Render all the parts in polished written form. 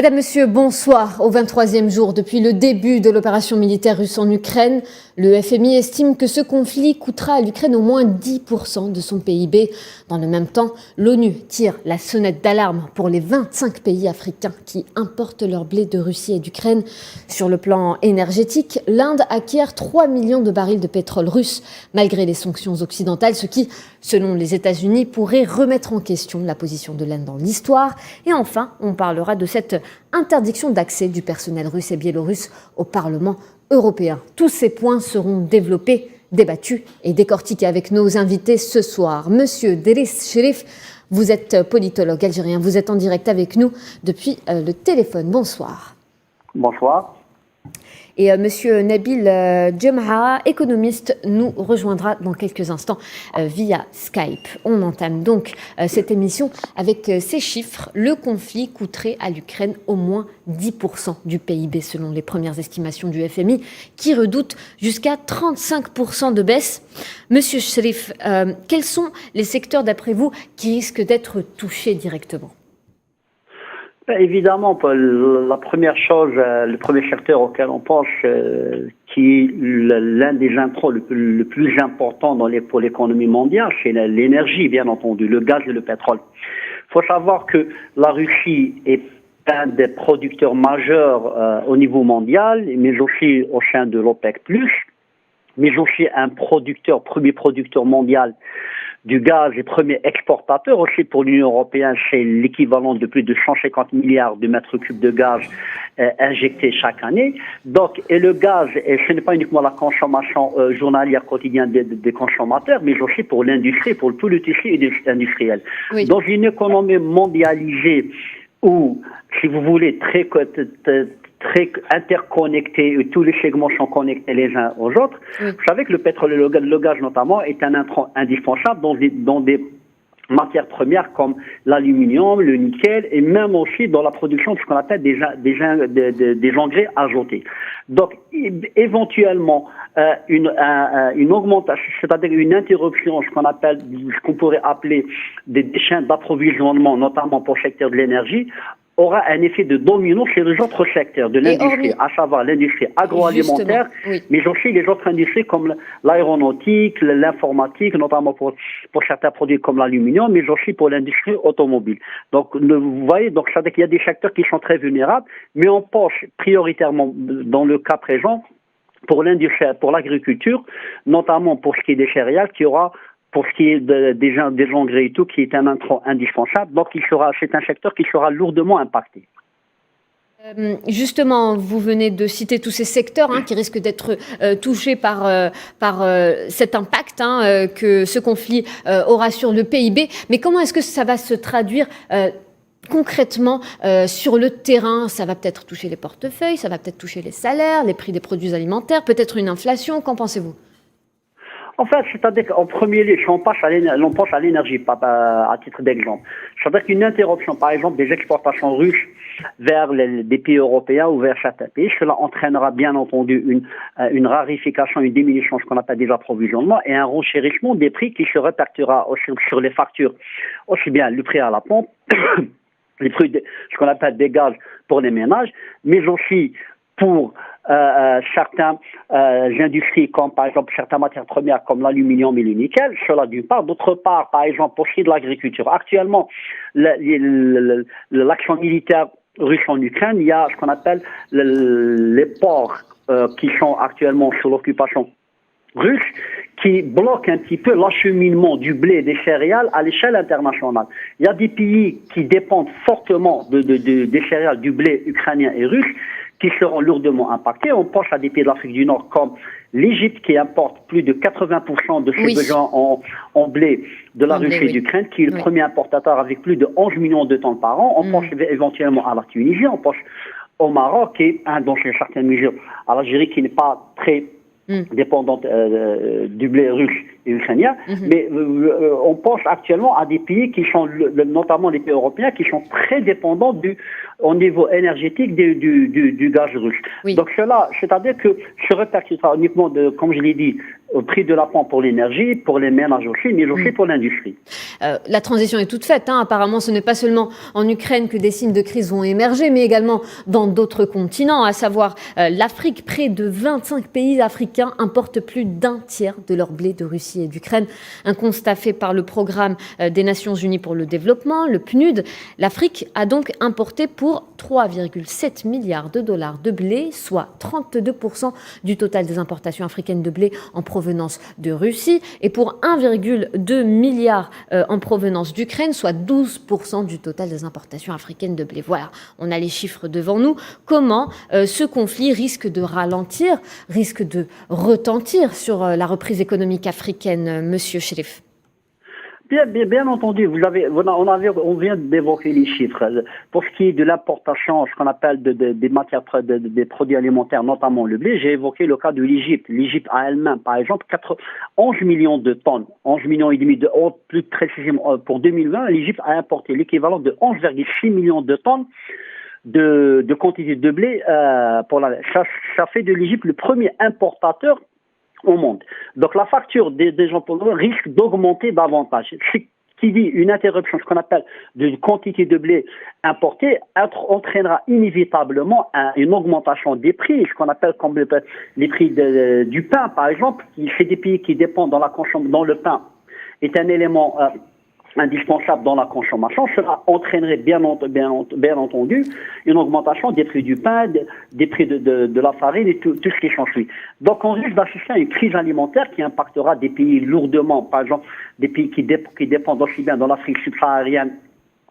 Madame, Monsieur, bonsoir. Au 23e jour depuis le début de l'opération militaire russe en Ukraine, le FMI estime que ce conflit coûtera à l'Ukraine au moins 10% de son PIB. Dans le même temps, l'ONU tire la sonnette d'alarme pour les 25 pays africains qui importent leur blé de Russie et d'Ukraine. Sur le plan énergétique, l'Inde acquiert 3 millions de barils de pétrole russe malgré les sanctions occidentales, ce qui, selon les États-Unis, pourrait remettre en question la position de l'Inde dans l'histoire. Et enfin, on parlera de cette interdiction d'accès du personnel russe et biélorusse au Parlement européen. Tous ces points seront développés, débattus et décortiqués avec nos invités ce soir. Monsieur Driss Cherif, vous êtes politologue algérien, vous êtes en direct avec nous depuis le téléphone. Bonsoir. Bonsoir. Et Monsieur Nabil Djemha, économiste, nous rejoindra dans quelques instants via Skype. On entame donc cette émission avec ces chiffres. Le conflit coûterait à l'Ukraine au moins 10% du PIB selon les premières estimations du FMI, qui redoute jusqu'à 35% de baisse. Monsieur Cherif, quels sont les secteurs d'après vous qui risquent d'être touchés directement ? Évidemment, la première chose, le premier secteur auquel on pense, qui est l'un des intrants le plus important pour l'économie mondiale, c'est l'énergie, bien entendu, le gaz et le pétrole. Il faut savoir que la Russie est un des producteurs majeurs au niveau mondial, mais aussi au sein de l'OPEC+, mais aussi premier producteur mondial du gaz et premier exportateur aussi pour l'Union européenne, c'est l'équivalent de plus de 150 milliards de mètres cubes de gaz injectés chaque année. Donc, et le gaz, ce n'est pas uniquement la consommation journalière quotidienne des consommateurs, mais aussi pour l'industrie, pour tout le tissu industriel. Oui. Dans une économie mondialisée où, si vous voulez, très interconnectés, tous les segments sont connectés les uns aux autres. Oui. Vous savez que le pétrole et le gaz notamment est un intrant indispensable dans des matières premières comme l'aluminium, le nickel et même aussi dans la production de ce qu'on appelle des engrais azotés. Donc éventuellement une augmentation, c'est-à-dire une interruption, ce qu'on pourrait appeler des chaînes d'approvisionnement, notamment pour le secteur de l'énergie, aura un effet de domino sur les autres secteurs de l'industrie, à savoir l'industrie agroalimentaire, oui, mais aussi les autres industries comme l'aéronautique, l'informatique, notamment pour certains produits comme l'aluminium, mais aussi pour l'industrie automobile. Donc, vous voyez, donc ça veut dire qu'il y a des secteurs qui sont très vulnérables, mais on pense prioritairement, dans le cas présent, pour l'industrie, pour l'agriculture, notamment pour ce qui est des céréales, qui aura pour ce qui est des engrais et tout, qui est un intrant indispensable. Donc, c'est un secteur qui sera lourdement impacté. Justement, vous venez de citer tous ces secteurs qui risquent d'être touchés par cet impact que ce conflit aura sur le PIB. Mais comment est-ce que ça va se traduire concrètement sur le terrain? Ça va peut-être toucher les portefeuilles, ça va peut-être toucher les salaires, les prix des produits alimentaires, peut-être une inflation. Qu'en pensez-vous? En fait, c'est-à-dire qu'en premier lieu, si on pense à l'énergie, à titre d'exemple, c'est-à-dire qu'une interruption, par exemple, des exportations russes vers des pays européens ou vers certains pays, cela entraînera bien entendu une rarification, une diminution, ce qu'on appelle des approvisionnements, et un renchérissement des prix qui se répercutera aussi sur les factures, aussi bien le prix à la pompe, les prix ce qu'on appelle des gaz pour les ménages, mais aussi pour certaines industries comme par exemple certaines matières premières comme l'aluminium et le nickel, cela d'une part. D'autre part, par exemple, pour ce qui est de l'agriculture. Actuellement, l'action militaire russe en Ukraine, il y a ce qu'on appelle les ports qui sont actuellement sous l'occupation russe, qui bloquent un petit peu l'acheminement du blé et des céréales à l'échelle internationale. Il y a des pays qui dépendent fortement des céréales, du blé ukrainien et russe, qui seront lourdement impactés. On pense à des pays de l'Afrique du Nord comme l'Égypte qui importe plus de 80% de ses besoins en blé de la Russie et d'Ukraine, qui est le premier importateur avec plus de 11 millions de tonnes par an. On pense éventuellement à la Tunisie, on pense au Maroc et dans certaines mesures à l'Algérie qui n'est pas très dépendante du blé russe ukrainien, mais on pense actuellement à des pays qui sont, notamment les pays européens, qui sont très dépendants au niveau énergétique du gaz russe. Oui. Donc cela, c'est-à-dire que se répercutera uniquement, comme je l'ai dit, au prix de la pompe pour l'énergie, pour les ménages aussi, mais aussi pour l'industrie. La transition est toute faite. Apparemment, ce n'est pas seulement en Ukraine que des signes de crise vont émerger, mais également dans d'autres continents, à savoir l'Afrique. Près de 25 pays africains importent plus d'un tiers de leur blé de Russie et d'Ukraine. Un constat fait par le Programme des Nations Unies pour le développement, le PNUD. L'Afrique a donc importé pour 3,7 milliards de dollars de blé, soit 32% du total des importations africaines de blé en provenance de Russie, et pour 1,2 milliard en provenance d'Ukraine, soit 12% du total des importations africaines de blé. Voilà, on a les chiffres devant nous. Comment ce conflit risque de ralentir, risque de retentir sur la reprise économique africaine, Monsieur Cherif? Bien entendu, on vient d'évoquer les chiffres. Pour ce qui est de l'importation, ce qu'on appelle des matières, des produits alimentaires, notamment le blé, j'ai évoqué le cas de l'Égypte. L'Égypte a elle-même, par exemple, 11 millions de tonnes, 11 millions et demi de, plus précisément pour 2020, l'Égypte a importé l'équivalent de 11,6 millions de tonnes de quantité de blé. Ça fait de l'Égypte le premier importateur au monde. Donc la facture des gens polluants risque d'augmenter davantage. Ce qui dit une interruption, ce qu'on appelle de quantité de blé importé, entraînera inévitablement une augmentation des prix, ce qu'on appelle comme les prix du pain, par exemple, qui chez des pays qui dépendent dans le pain, est un élément indispensable dans la consommation. Cela entraînerait bien entendu une augmentation des prix du pain, des prix de la farine et tout ce qui s'ensuit. Donc on risque d'assister à une crise alimentaire qui impactera des pays lourdement, par exemple des pays qui dépendent aussi bien dans l'Afrique subsaharienne,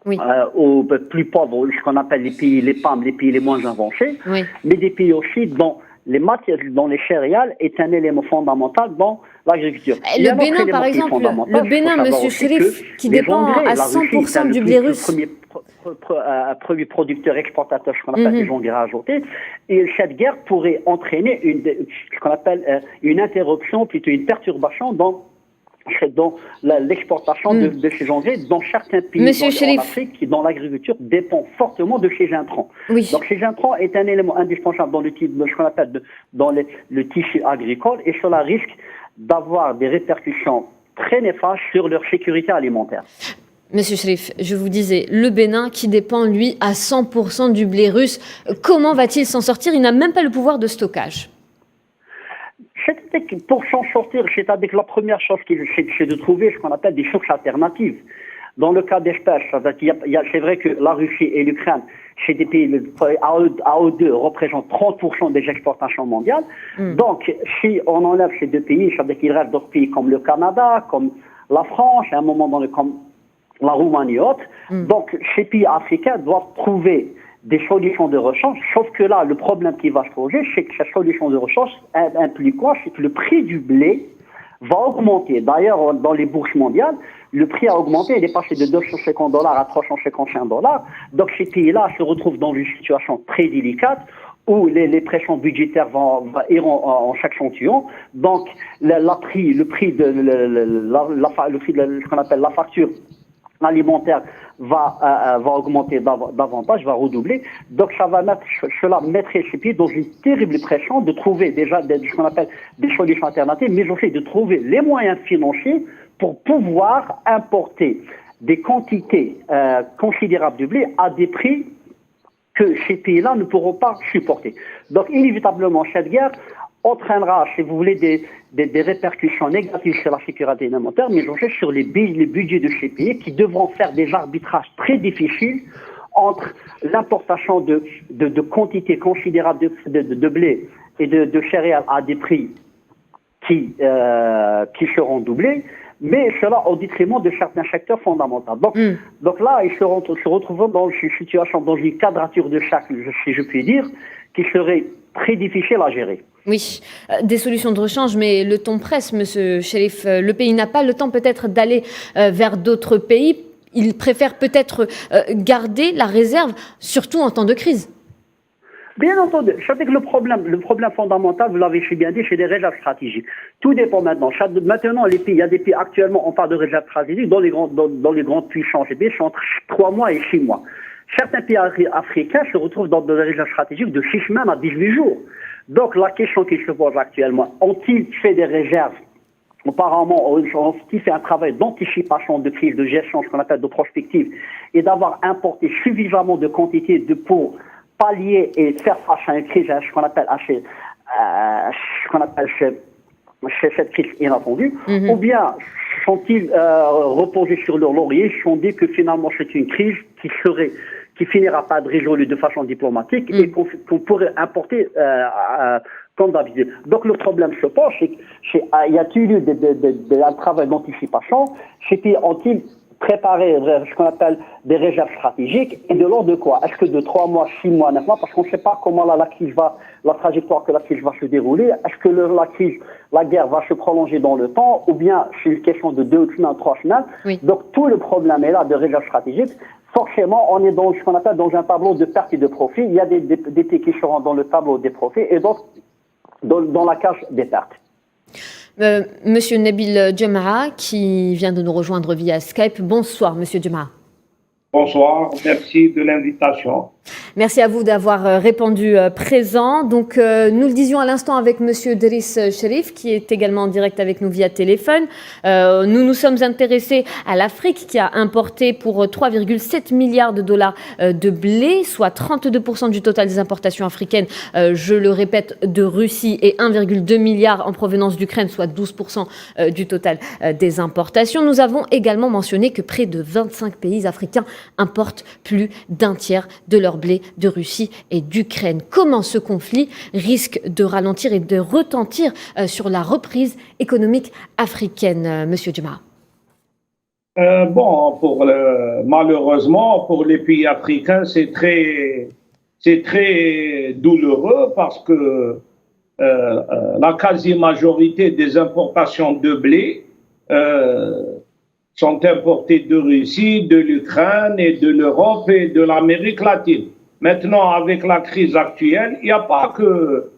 oui, aux plus pauvres, ce qu'on appelle les PAM, les pays les moins avancés, oui, mais des pays aussi dont les céréales est un élément fondamental dans l'agriculture. Le Bénin, par exemple, le Bénin, Monsieur Cherif, qui dépend à 100% du blé russe. Premier producteur exportateur, ce qu'on appelle les engrais azotés, et cette guerre pourrait entraîner ce qu'on appelle une interruption, plutôt une perturbation dans l'exportation de ces engrais dans certains pays en Afrique qui, dans l'agriculture, dépend fortement de ces intrants. Oui. Donc ces intrants est un élément indispensable dans ce qu'on appelle dans le tissu agricole, et cela risque d'avoir des répercussions très néfastes sur leur sécurité alimentaire. Monsieur Cherif, je vous disais, le Bénin qui dépend, lui, à 100% du blé russe, comment va-t-il s'en sortir? Il n'a même pas le pouvoir de stockage. Pour s'en sortir, c'est-à-dire que la première chose, c'est de trouver ce qu'on appelle des sources alternatives. Dans le cas d'espèces, c'est vrai que la Russie et l'Ukraine, chez des pays, AO2 représentent 30% des exportations mondiales. Donc, si on enlève ces deux pays, ça veut dire qu'il reste d'autres pays comme le Canada, comme la France, à un moment donné, comme la Roumanie et autres. Donc, ces pays africains doivent trouver des solutions de rechange, sauf que là, le problème qui va se poser, c'est que cette solution de rechange implique quoi? C'est que le prix du blé va augmenter. D'ailleurs, dans les bourses mondiales, le prix a augmenté, il est passé de $250 à $355. Donc ces pays-là se retrouvent dans une situation très délicate où les pressions budgétaires iront en s'accentuant. Donc le prix de ce qu'on appelle la facture alimentaire va augmenter davantage, va redoubler. Donc cela mettrait ces pays dans une terrible pression de trouver déjà ce qu'on appelle des solutions alternatives, mais aussi de trouver les moyens financiers pour pouvoir importer des quantités considérables de blé à des prix que ces pays-là ne pourront pas supporter. Donc inévitablement, cette guerre entraînera, si vous voulez, des répercussions négatives sur la sécurité alimentaire, mais aussi sur les budgets de ces pays qui devront faire des arbitrages très difficiles entre l'importation de quantités considérables de blé et de céréales à des prix qui seront doublés, mais cela au détriment de certains secteurs fondamentaux. Donc là, ils se retrouveront dans une situation, dans une quadrature de cercle, si je puis dire, qui serait très difficile à gérer. Oui, des solutions de rechange, mais le temps presse, Monsieur Cherif. Le pays n'a pas le temps peut-être d'aller vers d'autres pays. Il préfère peut-être garder la réserve, surtout en temps de crise. Bien entendu. Je sais que le problème fondamental, vous l'avez bien dit, c'est des réserves stratégiques. Tout dépend maintenant. Maintenant, les pays, il y a des pays actuellement, on parle de réserves stratégiques dans les grandes puissances. Les pays sont entre 3 mois et 6 mois. Certains pays africains se retrouvent dans des réserves stratégiques de 6 même à 18 jours. Donc, la question qui se pose actuellement, ont-ils fait des réserves? Apparemment, ont-ils fait un travail d'anticipation de crise, de gestion, ce qu'on appelle de prospective, et d'avoir importé suffisamment de quantité pour pallier et faire face à une crise, ce qu'on appelle cette crise inattendue, ou bien sont-ils reposés sur leur laurier, se sont dit que finalement c'est une crise qui finira par être résolue de façon diplomatique et qu'on pourrait importer comme d'habitude. Donc le problème se pose, c'est y a-t-il eu un travail d'anticipation? Ont-ils préparé ce qu'on appelle des réserves stratégiques, et de l'ordre de quoi? Est-ce que de 3 mois, 6 mois, 9 mois, parce qu'on ne sait pas comment la trajectoire que la crise va se dérouler. Est-ce que la guerre va se prolonger dans le temps, ou bien c'est une question de 2 semaines, 3 semaines? Oui. Donc tout le problème est là de réserves stratégiques. Forcément, on est dans ce qu'on appelle dans un tableau de pertes et de profits. Il y a des pays qui seront dans le tableau des profits et d'autres dans la cage des pertes. Monsieur Nabil Djemara, qui vient de nous rejoindre via Skype. Bonsoir, Monsieur Djemara. Bonsoir, merci de l'invitation. Merci à vous d'avoir répondu présent. Donc, nous le disions à l'instant avec Monsieur Driss Cherif, qui est également en direct avec nous via téléphone. Nous nous sommes intéressés à l'Afrique, qui a importé pour 3,7 milliards de dollars de blé, soit 32% du total des importations africaines, je le répète, de Russie, et 1,2 milliard en provenance d'Ukraine, soit 12% du total des importations. Nous avons également mentionné que près de 25 pays africains importent plus d'un tiers de leur blé de Russie et d'Ukraine. Comment ce conflit risque de ralentir et de retentir sur la reprise économique africaine, Monsieur Djemara? Malheureusement, pour les pays africains, c'est très douloureux parce que la quasi-majorité des importations de blé sont importées de Russie, de l'Ukraine et de l'Europe et de l'Amérique latine. Maintenant, avec la crise actuelle, il n'y a pas que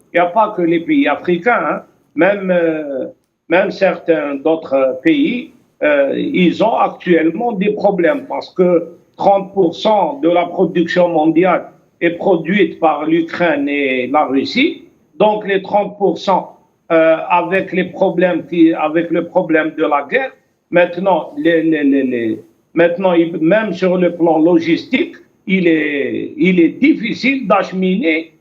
les pays africains, hein. Même certains d'autres pays, ils ont actuellement des problèmes parce que 30% de la production mondiale est produite par l'Ukraine et la Russie. Donc les 30% avec le problème de la guerre, maintenant, même sur le plan logistique, il est difficile d'acheminer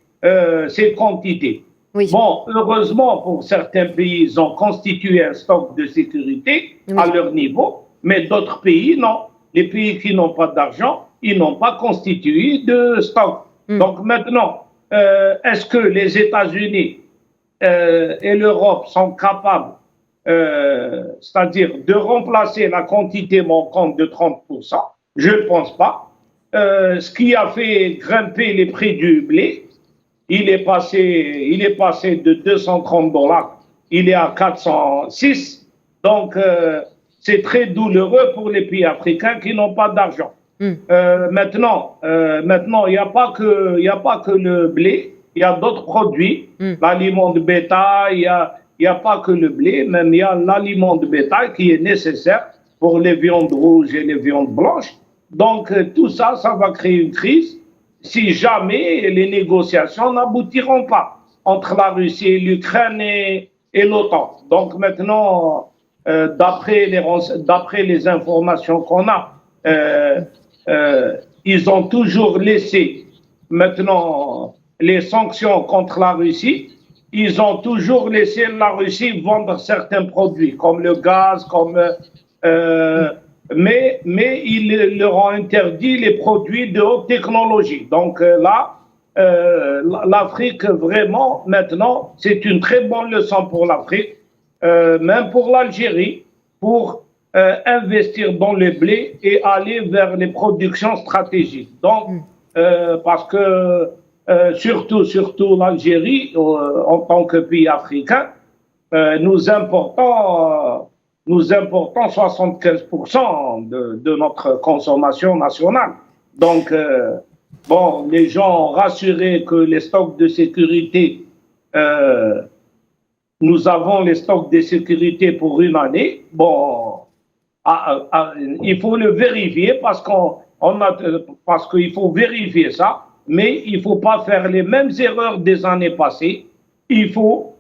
ces quantités. Oui. Bon, heureusement, pour certains pays, ils ont constitué un stock de sécurité à leur niveau, mais d'autres pays, non. Les pays qui n'ont pas d'argent, ils n'ont pas constitué de stock. Donc maintenant, est-ce que les États-Unis et l'Europe sont capables, c'est-à-dire de remplacer la quantité manquante de 30%? Je ne pense pas. Ce qui a fait grimper les prix du blé, il est passé de 230 $, il est à 406. Donc, c'est très douloureux pour les pays africains qui n'ont pas d'argent. Maintenant, il n'y a pas que le blé, il y a d'autres produits, l'aliment de bétail, il n'y a pas que le blé, même il y a l'aliment de bétail qui est nécessaire pour les viandes rouges et les viandes blanches. Donc, tout ça, ça va créer une crise si jamais les négociations n'aboutiront pas entre la Russie, l'Ukraine et l'OTAN. Donc maintenant, d'après les informations qu'on a, ils ont toujours laissé maintenant les sanctions contre la Russie. Ils ont toujours laissé la Russie vendre certains produits, comme le gaz, mais ils leur ont interdit les produits de haute technologie. Donc là, l'Afrique, vraiment, maintenant, c'est une très bonne leçon pour l'Afrique, même pour l'Algérie, pour investir dans le blé et aller vers les productions stratégiques. Donc, parce que surtout l'Algérie, en tant que pays africain, nous importons 75% de notre consommation nationale. Donc, Bon, les gens ont rassuré que les stocks de sécurité, nous avons les stocks de sécurité pour une année. Bon, il faut le vérifier parce qu'il faut vérifier ça, mais il ne faut pas faire les mêmes erreurs des années passées. Il faut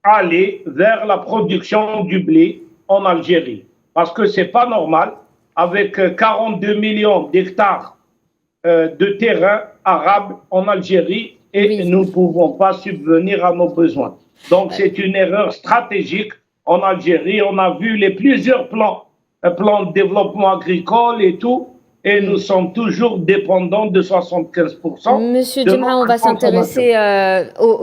aller vers la production du blé en Algérie. Parce que ce n'est pas normal, avec 42 millions d'hectares de terrain arabe en Algérie, et nous ne pouvons pas subvenir à nos besoins. Donc c'est une erreur stratégique en Algérie. On a vu plusieurs plans de développement agricole et tout, et nous sommes toujours dépendants de 75%. Monsieur Djemra, on va s'intéresser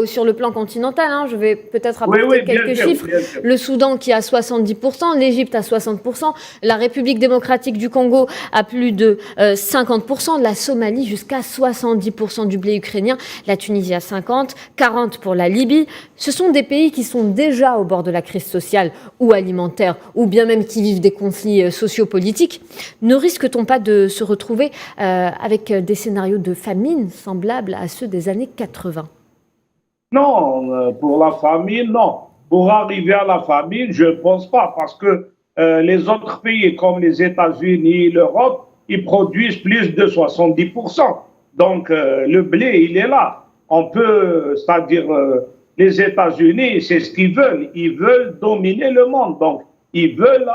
sur le plan continental. Hein. Je vais peut-être apporter quelques chiffres. Le Soudan qui a 70%, l'Égypte à 60%, la République démocratique du Congo à plus de 50%, la Somalie jusqu'à 70% du blé ukrainien, la Tunisie à 50%, 40% pour la Libye. Ce sont des pays qui sont déjà au bord de la crise sociale ou alimentaire, ou bien même qui vivent des conflits sociopolitiques. Ne risque-t-on pas de se retrouver avec des scénarios de famine semblables à ceux des années 80? Non, pour la famine, non. Pour arriver à la famine, je ne pense pas, parce que les autres pays comme les États-Unis, l'Europe, ils produisent plus de 70%. Donc le blé, il est là. On peut, c'est-à-dire les États-Unis, c'est ce qu'ils veulent. Ils veulent dominer le monde. Donc ils veulent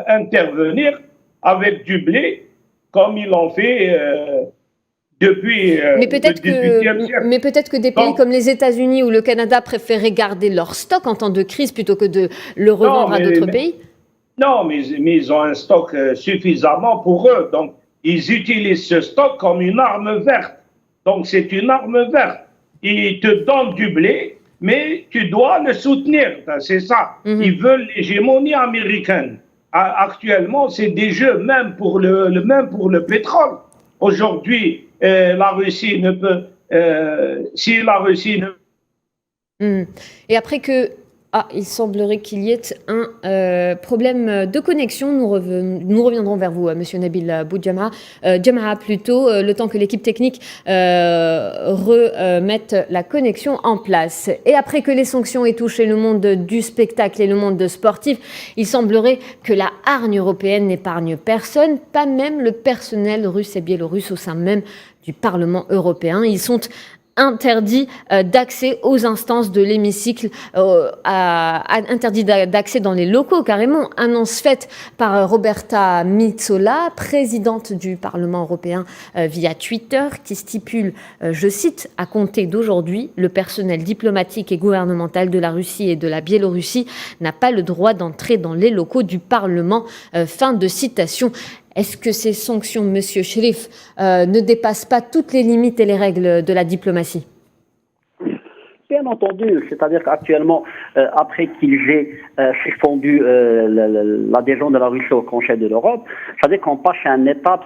intervenir avec du blé, comme ils l'ont fait depuis le 18e siècle. Mais peut-être que des pays comme les États-Unis ou le Canada préféraient garder leur stock en temps de crise plutôt que de le revendre à d'autres pays? Non, mais ils ont un stock suffisamment pour eux. Donc, ils utilisent ce stock comme une arme verte. Donc, c'est une arme verte. Ils te donnent du blé, mais tu dois le soutenir. C'est ça. Ils veulent l'hégémonie américaine. Actuellement, c'est des jeux, même pour le pétrole. Aujourd'hui, la Russie ne peut... si la Russie ne... Et après que... il semblerait qu'il y ait un problème de connexion. Nous reviendrons vers vous, Monsieur Nabil Boudjama. Djemra, plutôt, le temps que l'équipe technique remette la connexion en place. Et après que les sanctions aient touché le monde du spectacle et le monde sportif, il semblerait que la hargne européenne n'épargne personne, pas même le personnel russe et biélorusse au sein même du Parlement européen. Ils sont interdit d'accès aux instances de l'hémicycle, interdit d'accès dans les locaux carrément. Annonce faite par Roberta Metsola, présidente du Parlement européen via Twitter, qui stipule, je cite, « À compter d'aujourd'hui, le personnel diplomatique et gouvernemental de la Russie et de la Biélorussie n'a pas le droit d'entrer dans les locaux du Parlement ». Fin de citation. Est-ce que ces sanctions, Monsieur Cherif, ne dépassent pas toutes les limites et les règles de la diplomatie? Bien entendu, c'est-à-dire qu'actuellement, après qu'ils aient suspendu l'adhésion de la Russie au Conseil de l'Europe, c'est-à-dire qu'on passe à une étape,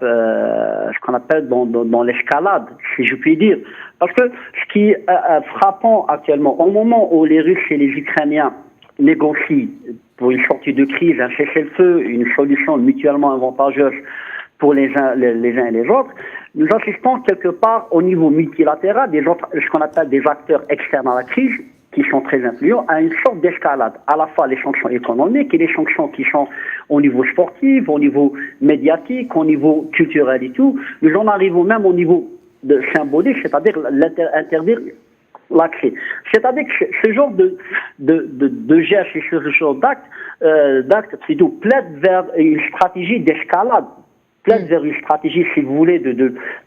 ce qu'on appelle dans l'escalade, si je puis dire. Parce que ce qui est frappant actuellement, au moment où les Russes et les Ukrainiens négocient pour une sortie de crise, un cessez-le-feu, une solution mutuellement avantageuse pour les uns et les autres, nous assistons quelque part au niveau multilatéral ce qu'on appelle des acteurs externes à la crise, qui sont très influents, à une sorte d'escalade, à la fois les sanctions économiques et les sanctions qui sont au niveau sportif, au niveau médiatique, au niveau culturel et tout. Nous en arrivons même au niveau symbolique, c'est-à-dire interdire l'accès. C'est-à-dire que ce genre de gestes et ce genre d'actes plutôt plaide vers une stratégie d'escalade, plaide vers une stratégie, si vous voulez,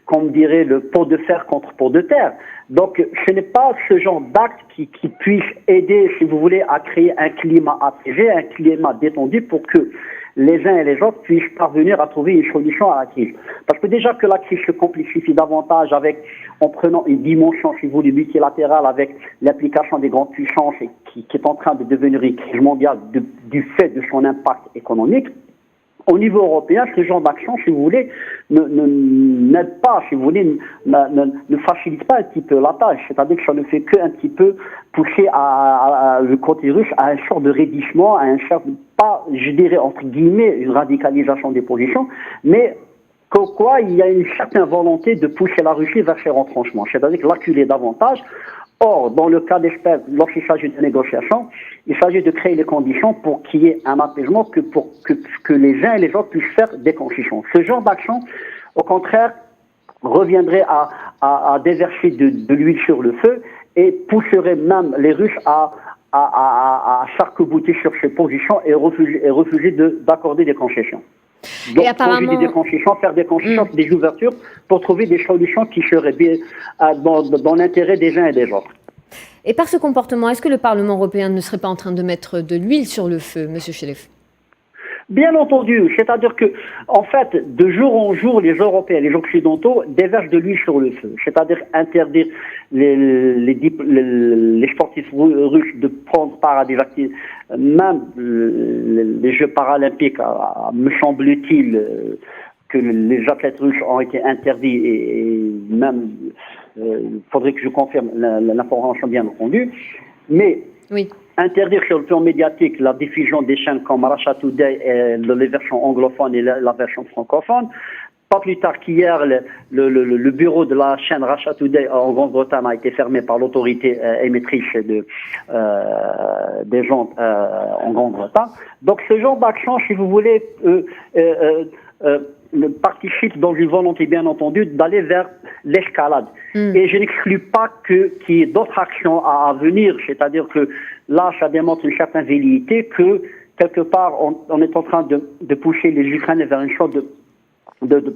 comme dirait le pot de fer contre pot de terre. Donc, ce n'est pas ce genre d'acte qui puisse aider, si vous voulez, à créer un climat apaisé, un climat détendu pour que les uns et les autres puissent parvenir à trouver une solution à la crise. Parce que déjà que la crise se complexifie davantage en prenant une dimension, si vous voulez, multilatérale avec l'implication des grandes puissances et qui est en train de devenir une crise mondiale du fait de son impact économique. Au niveau européen, ce genre d'action, si vous voulez, n'aide pas, si vous voulez, ne facilite pas un petit peu la tâche. C'est-à-dire que ça ne fait qu'un petit peu pousser le côté russe à un sort de raidissement, à un sort, pas, je dirais, entre guillemets, une radicalisation des positions, mais quoi il y a une certaine volonté de pousser la Russie vers ses retranchements, c'est-à-dire l'acculer davantage. Or, dans le cas d'espèce, lorsqu'il s'agit de négociations, il s'agit de créer les conditions pour qu'il y ait un apaisement, pour que les uns et les autres puissent faire des concessions. Ce genre d'action, au contraire, reviendrait à déverser de l'huile sur le feu et pousserait même les Russes à s'arc-bouter sur ces positions et refuser d'accorder des concessions. Donc, apparemment, des concessions, faire des concessions, des ouvertures pour trouver des solutions qui seraient bien dans l'intérêt des uns et des autres. Et par ce comportement, est-ce que le Parlement européen ne serait pas en train de mettre de l'huile sur le feu, M. Chelef? Bien entendu, c'est-à-dire que, en fait, de jour en jour, les Européens, les Occidentaux déversent de l'huile sur le feu. C'est-à-dire interdire les sportifs russes de prendre part à des activités, même les Jeux paralympiques, me semble-t-il, que les athlètes russes ont été interdits et même, il faudrait que je confirme l'information bien entendu, mais oui. Interdire sur le plan médiatique la diffusion des chaînes comme Russia Today et les versions anglophones et la version francophone. Pas plus tard qu'hier, le bureau de la chaîne Russia Today en Grande-Bretagne a été fermé par l'autorité émettrice des gens en Grande-Bretagne. Donc ce genre d'action, si vous voulez, participe dans une volonté, bien entendu, d'aller vers l'escalade. Et je n'exclus pas qu'il y ait d'autres actions à venir, c'est-à-dire que là, ça démontre une certaine velléité que, quelque part, on est en train de pousser les Ukrainiens vers une sorte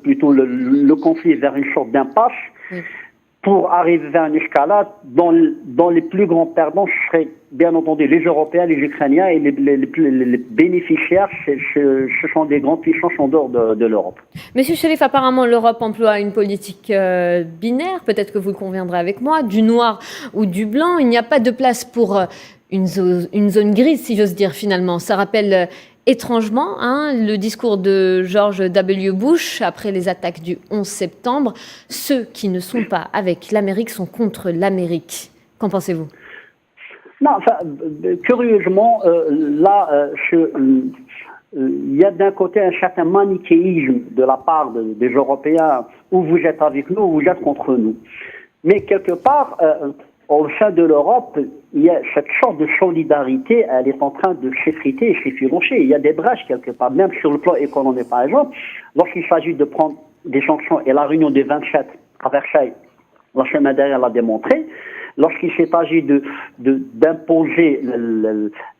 plutôt le conflit vers une sorte d'impasse, pour arriver vers une escalade dont les plus grands perdants seraient bien entendu les Européens, les Ukrainiens, et les bénéficiaires, ce sont des grandes puissances en dehors de l'Europe. Monsieur Chelef, apparemment l'Europe emploie une politique binaire, peut-être que vous le conviendrez avec moi, du noir ou du blanc. Il n'y a pas de place pour une zone grise, si j'ose dire, finalement. Ça rappelle étrangement le discours de George W. Bush après les attaques du 11 septembre. Ceux qui ne sont pas avec l'Amérique sont contre l'Amérique. Qu'en pensez-vous? Non, curieusement, il y a d'un côté un certain manichéisme de la part des Européens, où vous êtes avec nous, ou vous êtes contre nous. Mais quelque part, au sein de l'Europe, il y a cette sorte de solidarité, elle est en train de s'effriter et s'effilocher. Il y a des brèches quelque part, même sur le plan économique par exemple. Lorsqu'il s'agit de prendre des sanctions, et la réunion des 27 à Versailles, la semaine dernière l'a démontré, lorsqu'il s'agit d'imposer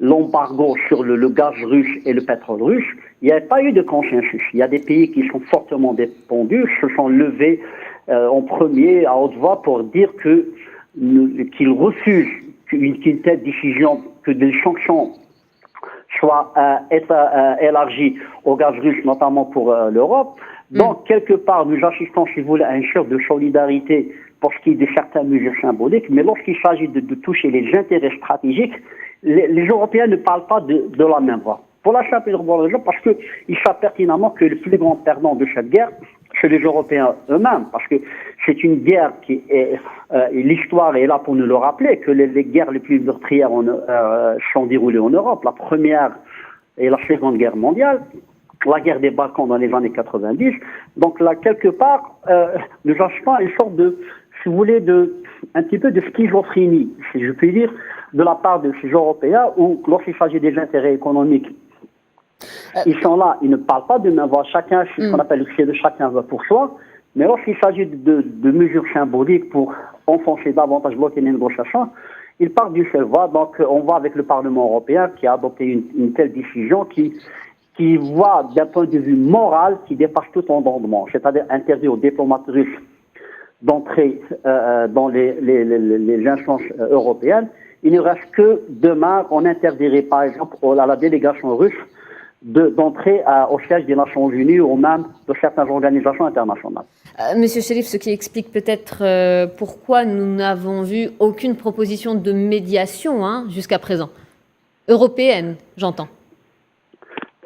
l'embargo sur le gaz russe et le pétrole russe, il n'y a pas eu de consensus. Il y a des pays qui sont fortement dépendus, se sont levés en premier à haute voix pour dire qu'ils refusent qu'une telle décision, que des sanctions soient élargies au gaz russe, notamment pour l'Europe. Donc, quelque part, nous assistons, si vous voulez, à une sorte de solidarité pour ce qui est de certaines mesures symboliques, mais lorsqu'il s'agit de toucher les intérêts stratégiques, les Européens ne parlent pas de la même voix. Pour la simple et bonne raison, parce qu'ils savent pertinemment que le plus grand perdant de cette guerre, c'est les Européens eux-mêmes, parce que c'est une guerre qui est, l'histoire est là pour nous le rappeler, que les guerres les plus meurtrières sont déroulées en Europe. La première et la seconde guerre mondiale, la guerre des Balkans dans les années 90. Donc là, quelque part, nous assistons à une sorte de, si vous voulez, un petit peu de schizophrénie, si je puis dire, de la part de ces Européens, où lorsqu'il s'agit des intérêts économiques, ils sont là, ils ne parlent pas de même voix. Chacun, c'est ce qu'on appelle le cri de chacun va pour soi. Mais lorsqu'il s'agit de mesures symboliques pour enfoncer davantage, bloquer les négociations, ils partent d'une seule voix. Donc, on va avec le Parlement européen qui a adopté une telle décision qui voit d'un point de vue moral qui dépasse tout entendement, c'est-à-dire interdire aux diplomates russes d'entrer dans les instances européennes. Il ne reste que demain, on interdirait par exemple à la délégation russe d'entrer au siège des Nations Unies ou même de certaines organisations internationales. Monsieur Chelef, ce qui explique peut-être pourquoi nous n'avons vu aucune proposition de médiation jusqu'à présent. Européenne, j'entends.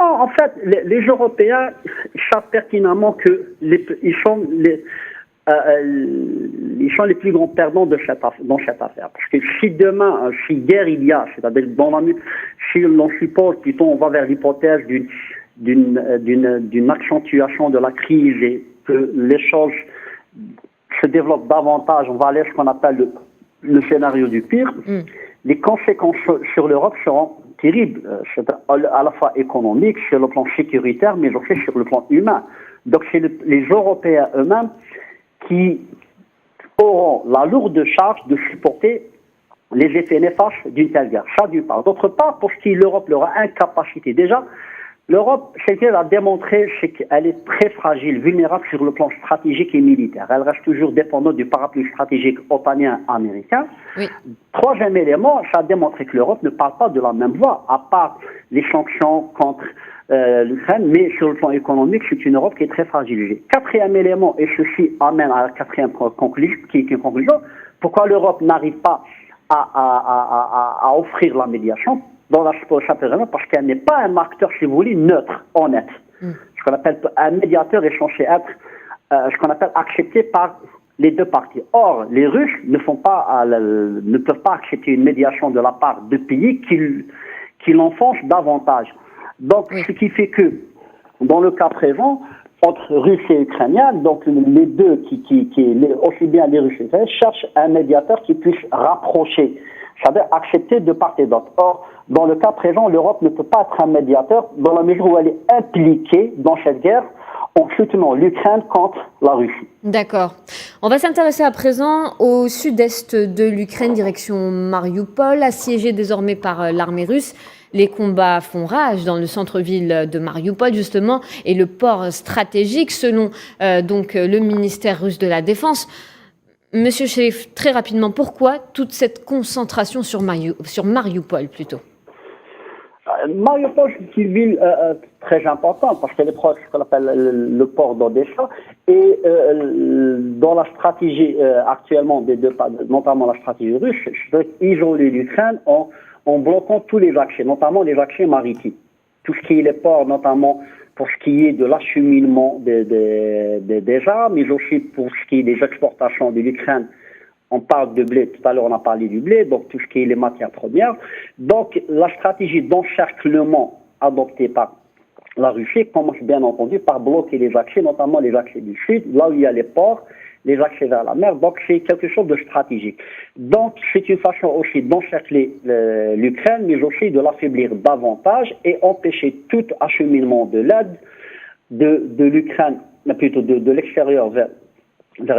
En fait, les Européens savent pertinemment qu'ils sont les plus grands perdants dans cette affaire. Parce que si demain, si guerre il y a, c'est-à-dire si l'on suppose, plutôt on va vers l'hypothèse d'une accentuation de la crise et que les choses se développent davantage, on va aller à ce qu'on appelle le scénario du pire, les conséquences sur l'Europe seront terribles, à la fois économiques, sur le plan sécuritaire, mais aussi sur le plan humain. Donc c'est les Européens eux-mêmes qui auront la lourde charge de supporter les effets néfastes d'une telle guerre. Ça d'une part. D'autre part, pour ce qui est de l'Europe, leur incapacité. Déjà, l'Europe, ce qu'elle a démontré, c'est qu'elle est très fragile, vulnérable sur le plan stratégique et militaire. Elle reste toujours dépendante du parapluie stratégique otanien américain. Oui. Troisième élément, ça a démontré que l'Europe ne parle pas de la même voix, à part les sanctions contre l'Ukraine, mais sur le plan économique, c'est une Europe qui est très fragilisée. Quatrième élément, et ceci amène à la quatrième conclusion, qui est une conclusion, pourquoi l'Europe n'arrive pas à offrir la médiation dans la situation, parce qu'elle n'est pas un acteur, si vous voulez, neutre, honnête. Ce qu'on appelle un médiateur est censé être ce qu'on appelle accepté par les deux parties. Or, les Russes ne peuvent pas accepter une médiation de la part de pays qui l'enfoncent davantage. Donc, ce qui fait que, dans le cas présent, entre Russes et Ukrainiens, donc les deux, aussi bien les Russes et les Ukrainiens, cherchent un médiateur qui puisse rapprocher, c'est-à-dire accepter de part et d'autre. Or, dans le cas présent, l'Europe ne peut pas être un médiateur dans la mesure où elle est impliquée dans cette guerre en soutenant l'Ukraine contre la Russie. D'accord. On va s'intéresser à présent au sud-est de l'Ukraine, direction Mariupol, assiégée désormais par l'armée russe. Les combats font rage dans le centre-ville de Mariupol, justement, et le port stratégique, selon donc le ministère russe de la Défense. Monsieur Cherif, très rapidement, pourquoi toute cette concentration sur Mariupol plutôt? Mariupol, c'est une ville très importante parce qu'elle est proche de ce qu'on appelle le port d'Odessa et dans la stratégie actuellement des deux, notamment la stratégie russe, c'est d'isoler l'Ukraine en bloquant tous les accès, notamment les accès maritimes. Tout ce qui est les ports, notamment pour ce qui est de l'acheminement des armes, mais aussi pour ce qui est des exportations de l'Ukraine. On parle de blé, tout à l'heure on a parlé du blé, donc tout ce qui est les matières premières. Donc la stratégie d'encerclement adoptée par la Russie commence bien entendu par bloquer les accès, notamment les accès du sud, là où il y a les ports, les accès vers la mer, donc c'est quelque chose de stratégique. Donc c'est une façon aussi d'encercler l'Ukraine, mais aussi de l'affaiblir davantage et empêcher tout acheminement de l'aide de l'Ukraine, plutôt de l'extérieur vers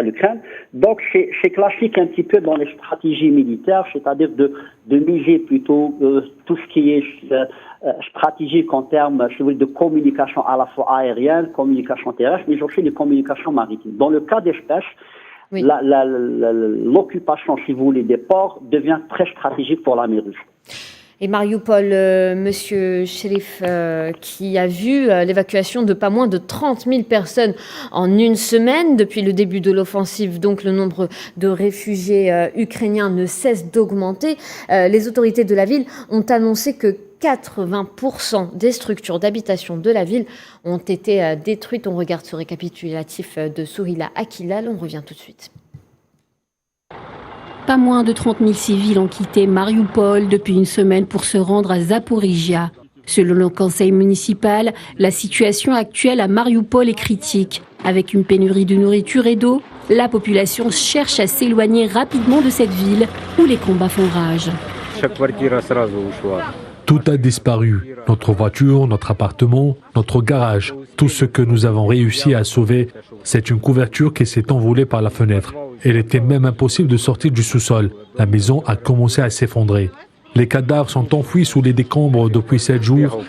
l'Ukraine. Donc c'est classique un petit peu dans les stratégies militaires, c'est-à-dire de miser plutôt tout ce qui est stratégique en termes de communication à la fois aérienne, communication terrestre, mais aussi de communication maritime. Dans le cas d'espèce, oui, l'occupation, si vous voulez, des ports devient très stratégique pour l'armée russe. Et Mariupol, Monsieur Cherif, qui a vu l'évacuation de pas moins de 30 000 personnes en une semaine depuis le début de l'offensive. Donc le nombre de réfugiés ukrainiens ne cesse d'augmenter. Les autorités de la ville ont annoncé que 80% des structures d'habitation de la ville ont été détruites. On regarde ce récapitulatif de Sourila Akilal. On revient tout de suite. Pas moins de 30 000 civils ont quitté Mariupol depuis une semaine pour se rendre à Zaporizhia. Selon le conseil municipal, la situation actuelle à Mariupol est critique. Avec une pénurie de nourriture et d'eau, la population cherche à s'éloigner rapidement de cette ville où les combats font rage. Tout a disparu. Notre voiture, notre appartement, notre garage. Tout ce que nous avons réussi à sauver, c'est une couverture qui s'est envolée par la fenêtre. Il était même impossible de sortir du sous-sol. La maison a commencé à s'effondrer. Les cadavres sont enfouis sous les décombres depuis 7 jours.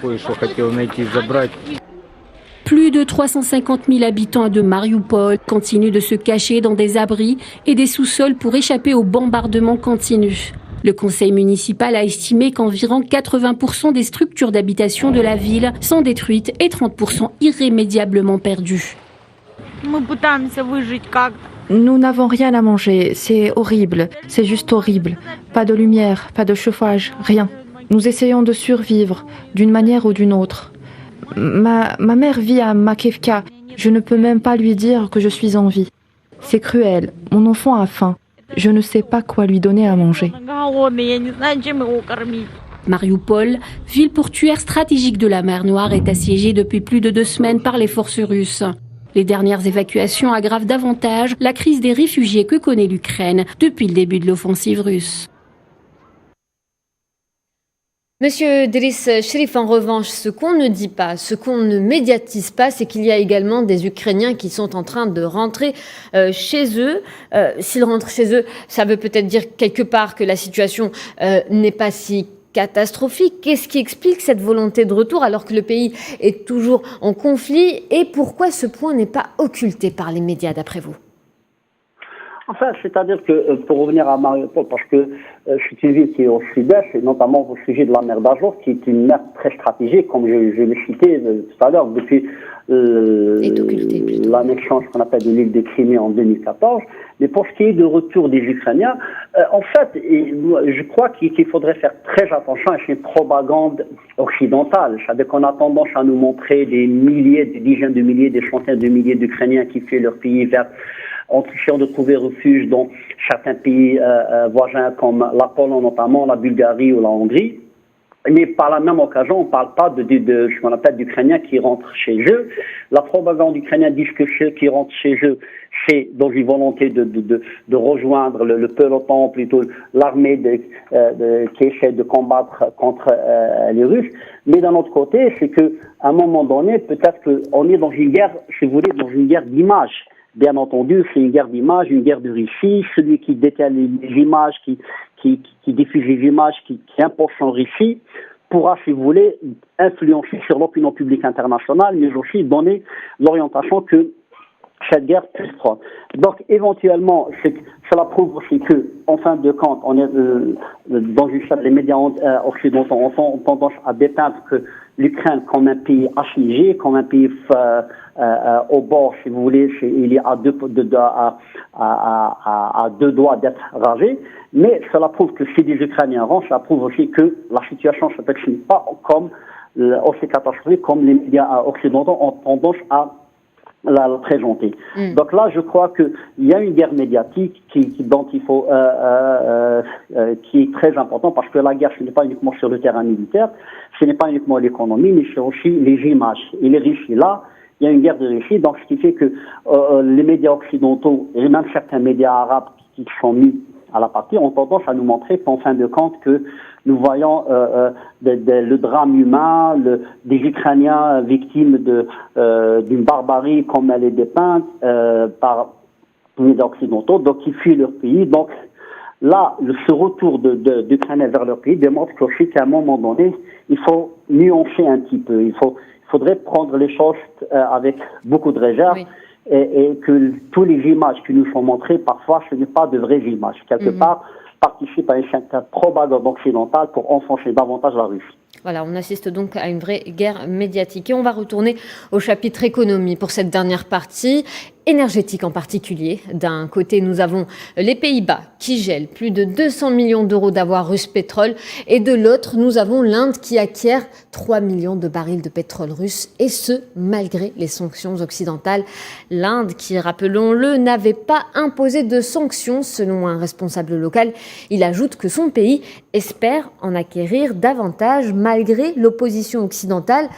Plus de 350 000 habitants de Mariupol continuent de se cacher dans des abris et des sous-sols pour échapper aux bombardements continus. Le conseil municipal a estimé qu'environ 80% des structures d'habitation de la ville sont détruites et 30% irrémédiablement perdues. Nous n'avons rien à manger, c'est horrible, c'est juste horrible. Pas de lumière, pas de chauffage, rien. Nous essayons de survivre d'une manière ou d'une autre. Ma mère vit à Makivka, je ne peux même pas lui dire que je suis en vie. C'est cruel, mon enfant a faim. Je ne sais pas quoi lui donner à manger. Mariupol, ville portuaire stratégique de la mer Noire, est assiégée depuis plus de 2 semaines par les forces russes. Les dernières évacuations aggravent davantage la crise des réfugiés que connaît l'Ukraine depuis le début de l'offensive russe. Monsieur Driss Cherif, en revanche, ce qu'on ne dit pas, ce qu'on ne médiatise pas, c'est qu'il y a également des Ukrainiens qui sont en train de rentrer chez eux. S'ils rentrent chez eux, ça veut peut-être dire quelque part que la situation n'est pas si catastrophique. Qu'est-ce qui explique cette volonté de retour alors que le pays est toujours en conflit, et pourquoi ce point n'est pas occulté par les médias d'après vous? Enfin, c'est-à-dire que, pour revenir à Mariupol, parce que c'est une ville qui est au sud-est, et notamment au sujet de la mer d'Azov, qui est une mer très stratégique, comme je l'ai cité tout à l'heure, depuis l'annexion, ce qu'on appelle de l'île de Crimée en 2014. Mais pour ce qui est de retour des Ukrainiens, en fait, je crois qu'il faudrait faire très attention à cette propagande occidentale. C'est-à-dire qu'on a tendance à nous montrer des milliers, des dizaines de milliers, des centaines de milliers d'Ukrainiens qui fuient leur pays en essayant de trouver refuge dans certains pays voisins comme la Pologne notamment, la Bulgarie ou la Hongrie. Mais par la même occasion, on ne parle pas de ce qu'on appelle d'Ukrainiens qui rentrent chez eux. La propagande ukrainienne dit que ceux qui rentrent chez eux, c'est dans une volonté de rejoindre le peloton, plutôt l'armée qui essaie de combattre contre les Russes. Mais d'un autre côté, c'est qu'à un moment donné, peut-être qu'on est dans une guerre, si vous voulez, dans une guerre d'image. Bien entendu, c'est une guerre d'image, une guerre de Russie. Celui qui détient les images, qui diffuse les images, qui impose son Russie, pourra, si vous voulez, influencer sur l'opinion publique internationale, mais aussi donner l'orientation que cette guerre puisse prendre. Donc, éventuellement, cela prouve aussi que, en fin de compte, on est dans les médias occidentaux ont tendance à dépeindre que l'Ukraine comme un pays assiégé, comme un pays au bord, si vous voulez, il est à deux doigts d'être rasé. Mais cela prouve que si des Ukrainiens rentrent, cela prouve aussi que la situation ne se termine pas comme aussi catastrophique comme les médias occidentaux ont tendance à la présenter. Donc là, je crois qu'il y a une guerre médiatique dont il faut, qui est très importante, parce que la guerre, ce n'est pas uniquement sur le terrain militaire, ce n'est pas uniquement l'économie, mais c'est aussi les images. Et les Russes, là, il y a une guerre de Russie, donc ce qui fait que les médias occidentaux, et même certains médias arabes qui sont mis à la partie, ont tendance à nous montrer qu'en fin de compte que nous voyons le drame humain, des Ukrainiens victimes d'une barbarie comme elle est dépeinte par les médias occidentaux, donc qui fuient leur pays. Donc là, ce retour d'Ukrainiens vers leur pays démontre qu'aussi qu'à un moment donné, il faut nuancer un petit peu. Il faudrait prendre les choses avec beaucoup de réserve. Oui. Et que tous les images qui nous sont montrées, parfois, ce n'est pas de vraies images. Quelque part, participent à une certaine propagande occidentale pour enfoncer davantage la Russie. Voilà, on assiste donc à une vraie guerre médiatique. Et on va retourner au chapitre économie pour cette dernière partie, énergétique en particulier. D'un côté, nous avons les Pays-Bas qui gèlent plus de 200 millions d'euros d'avoirs russes pétrole. Et de l'autre, nous avons l'Inde qui acquiert 3 millions de barils de pétrole russe. Et ce, malgré les sanctions occidentales. L'Inde qui, rappelons-le, n'avait pas imposé de sanctions selon un responsable local. Il ajoute que son pays espère en acquérir davantage malgré l'opposition occidentale.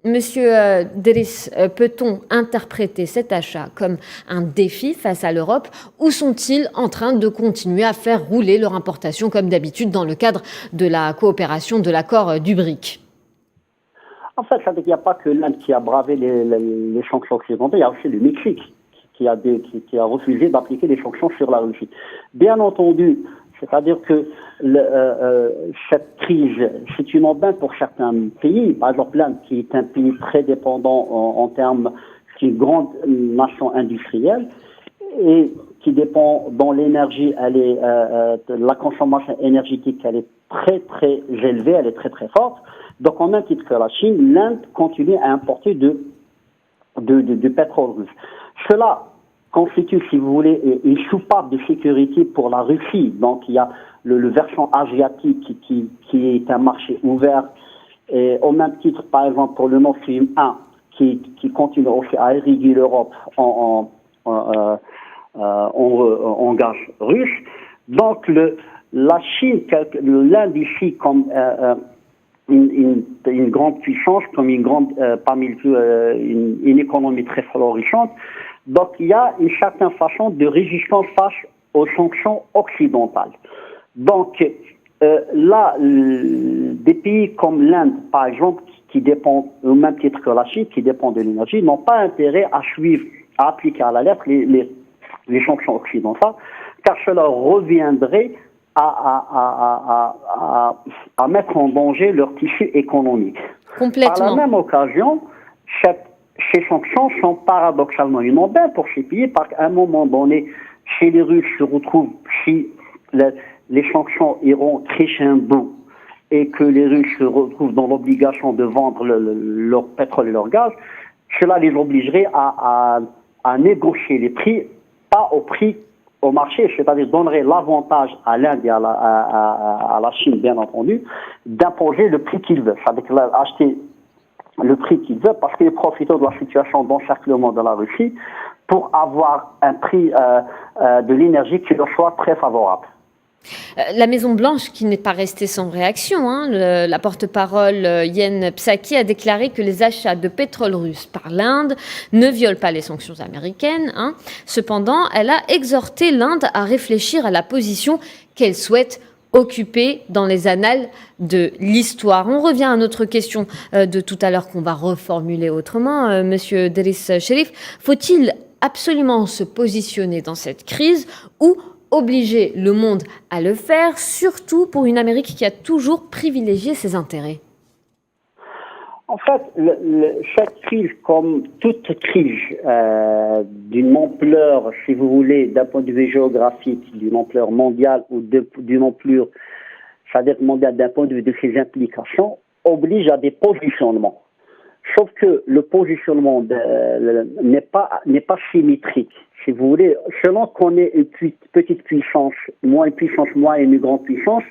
Monsieur Driss, peut-on interpréter cet achat comme un défi face à l'Europe, ou sont-ils en train de continuer à faire rouler leur importation comme d'habitude dans le cadre de la coopération de l'accord du BRIC? En fait, il n'y a pas que l'Inde qui a bravé les sanctions occidentales, il y a aussi le Mexique qui a refusé d'appliquer les sanctions sur la Russie. Bien entendu, c'est-à-dire que cette crise, c'est une aubaine pour certains pays. Par exemple, l'Inde, qui est un pays très dépendant en termes, qui est une grande nation industrielle et qui dépend dans l'énergie, la consommation énergétique, elle est très très élevée, elle est très très forte. Donc, en même titre que la Chine, l'Inde continue à importer du pétrole russe. Cela constitue, si vous voulez, une soupape de sécurité pour la Russie. Donc, il y a le versant asiatique qui est un marché ouvert. Et au même titre, par exemple, pour le Nord Stream 1, qui continue aussi à irriguer l'Europe en gaz russe. Donc, la Chine, l'Inde ici, comme une grande puissance, comme une économie très florissante. Donc il y a une certaine façon de résistance face aux sanctions occidentales. Donc là, des pays comme l'Inde, par exemple, qui dépendent, au même titre que la Chine, qui dépendent de l'énergie, n'ont pas intérêt à suivre, à appliquer à la lettre les sanctions occidentales, car cela reviendrait à mettre en danger leur tissu économique. Complètement. Par la même occasion, ces sanctions sont paradoxalement inondables pour ces pays, parce qu'à un moment donné, si les Russes se retrouvent, si les sanctions iront crescendo et que les Russes se retrouvent dans l'obligation de vendre leur pétrole et leur gaz, cela les obligerait à négocier les prix, pas au marché, c'est-à-dire donnerait l'avantage à l'Inde et à la Chine, bien entendu, d'imposer le prix qu'ils veulent, c'est-à-dire acheter le prix qu'ils veulent, parce qu'ils profitent de la situation d'encerclement de la Russie pour avoir un prix de l'énergie qui leur soit très favorable. La Maison-Blanche, qui n'est pas restée sans réaction, la porte-parole Jen Psaki a déclaré que les achats de pétrole russe par l'Inde ne violent pas les sanctions américaines. Cependant, elle a exhorté l'Inde à réfléchir à la position qu'elle souhaite occuper dans les annales de l'histoire. On revient à notre question de tout à l'heure qu'on va reformuler autrement. Monsieur Driss Cherif, faut-il absolument se positionner dans cette crise ou obliger le monde à le faire, surtout pour une Amérique qui a toujours privilégié ses intérêts? En fait, cette crise, comme toute crise d'une ampleur, si vous voulez, d'un point de vue géographique, d'une ampleur mondiale ou d'une ampleur, c'est-à-dire mondiale d'un point de vue de ses implications, oblige à des positionnements. Sauf que le positionnement n'est pas symétrique. Si vous voulez, selon qu'on est une petite puissance, moins une grande puissance,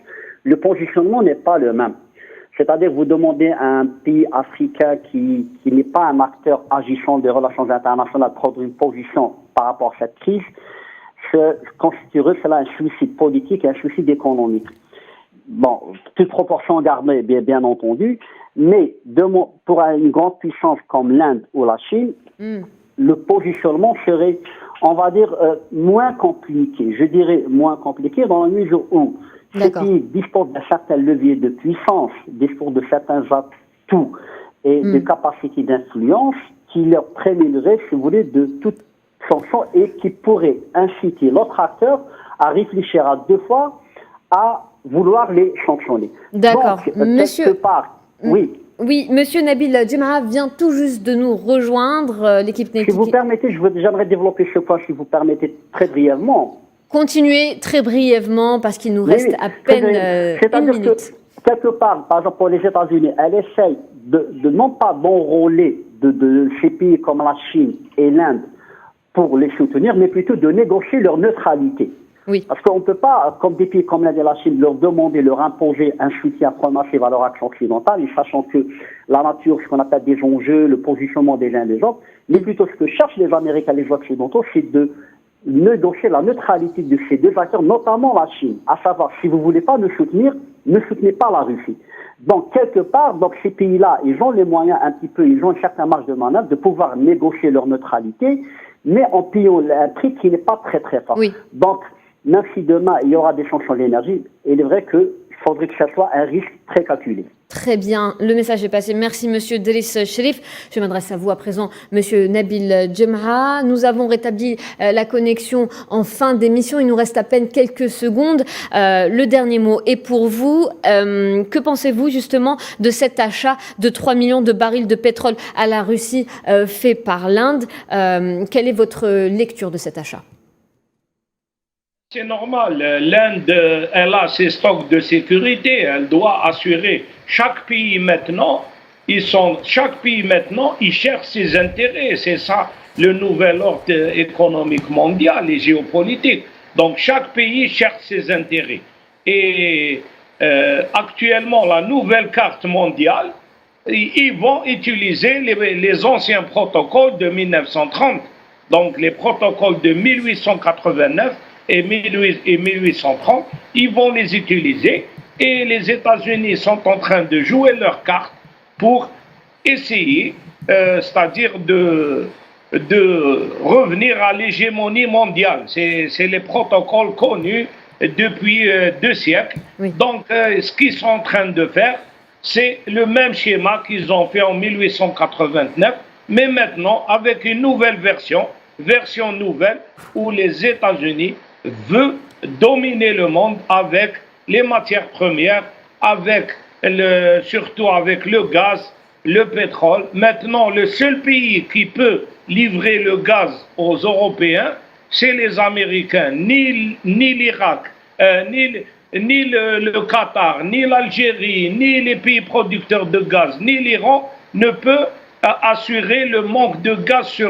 le positionnement n'est pas le même. C'est-à-dire, vous demandez à un pays africain qui n'est pas un acteur agissant des relations internationales de prendre une position par rapport à cette crise, constituerait cela un suicide politique et un suicide économique. Bon, toute proportion gardée, bien entendu, mais pour une grande puissance comme l'Inde ou la Chine, le positionnement serait, on va dire, moins compliqué. Je dirais moins compliqué dans la mesure où ces pays disposent d'un certain levier de puissance, disposent de certains atouts et de capacités d'influence qui leur prémuneraient, si vous voulez, de toute sanction et qui pourraient inciter l'autre acteur à réfléchir à deux fois à vouloir les sanctionner. D'accord. Donc, Monsieur... quelque part, oui. Oui, Monsieur Nabil Djemra vient tout juste de nous rejoindre. L'équipe Si vous permettez, j'aimerais développer ce point, si vous permettez, très brièvement. Continuez très brièvement, parce qu'il nous reste à peine une minute. Que, quelque part, par exemple, pour les États-Unis, elle essaye de non pas d'enrôler de ces pays comme la Chine et l'Inde pour les soutenir, mais plutôt de négocier leur neutralité. Oui. Parce qu'on ne peut pas, comme des pays comme l'Inde et la Chine, leur demander, leur imposer un soutien massif à leur action occidentale, et sachant que la nature, ce qu'on appelle des enjeux, le positionnement des uns et des autres, mais plutôt ce que cherchent les Américains et les Occidentaux, c'est de négocier la neutralité de ces deux acteurs, notamment la Chine. À savoir, si vous ne voulez pas nous soutenir, ne soutenez pas la Russie. Donc, quelque part, ces pays-là, ils ont les moyens un petit peu, ils ont une certaine marge de manœuvre de pouvoir négocier leur neutralité, mais en payant un prix qui n'est pas très très fort. Oui. Donc, même si demain il y aura des sanctions de l'énergie, il est vrai qu'il faudrait que ça soit un risque très calculé. Très bien, le message est passé. Merci Monsieur Driss Cherif. Je m'adresse à vous à présent, Monsieur Nabil Djemra. Nous avons rétabli la connexion en fin d'émission. Il nous reste à peine quelques secondes. Le dernier mot est pour vous. Que pensez-vous justement de cet achat de 3 millions de barils de pétrole à la Russie fait par l'Inde? Quelle est votre lecture de cet achat? C'est normal. L'Inde, elle a ses stocks de sécurité. Elle doit assurer. Chaque pays maintenant, il cherche ses intérêts. C'est ça le nouvel ordre économique mondial et géopolitique. Donc chaque pays cherche ses intérêts. Et actuellement, la nouvelle carte mondiale, ils vont utiliser les anciens protocoles de 1930. Donc les protocoles de 1889 et 1830, ils vont les utiliser et les États-Unis sont en train de jouer leur carte pour essayer, c'est-à-dire de revenir à l'hégémonie mondiale. C'est les protocoles connus depuis 2 siècles. Oui. Donc, ce qu'ils sont en train de faire, c'est le même schéma qu'ils ont fait en 1889, mais maintenant avec une nouvelle version nouvelle, où les États-Unis veulent dominer le monde avec les matières premières, surtout avec le gaz, le pétrole. Maintenant, le seul pays qui peut livrer le gaz aux Européens, c'est les Américains. Ni l'Irak, ni le Qatar, ni l'Algérie, ni les pays producteurs de gaz, ni l'Iran ne peut assurer le manque de gaz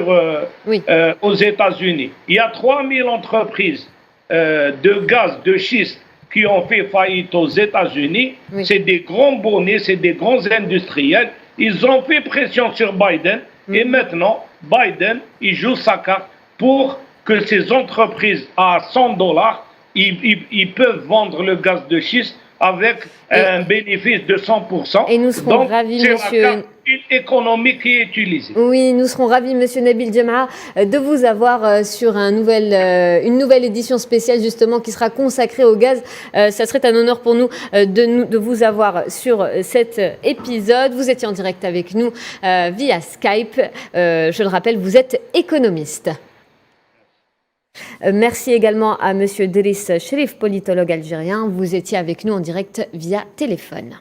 aux États-Unis. Il y a 3000 entreprises de gaz de schiste qui ont fait faillite aux États-Unis. Oui. C'est des grands bonnets, c'est des grands industriels. Ils ont fait pression sur Biden et maintenant, Biden, il joue sa carte pour que ces entreprises à $100, ils peuvent vendre le gaz de schiste avec un bénéfice de 100%. Et nous serons ravis, monsieur. Une économie qui est utilisée. Oui, nous serons ravis, monsieur Nabil Djemra, de vous avoir sur une nouvelle édition spéciale justement qui sera consacrée au gaz. Ça serait un honneur pour nous de vous avoir sur cet épisode. Vous étiez en direct avec nous via Skype. Je le rappelle, vous êtes économiste. Merci également à monsieur Driss Cherif, politologue algérien. Vous étiez avec nous en direct via téléphone.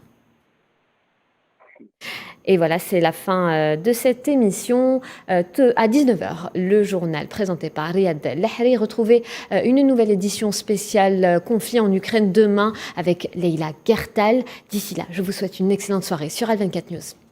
Et voilà, c'est la fin de cette émission. À 19h, le journal présenté par Riyad Lahri. Retrouvez une nouvelle édition spéciale conflit en Ukraine demain avec Leïla Gertal. D'ici là, je vous souhaite une excellente soirée sur Al24 News.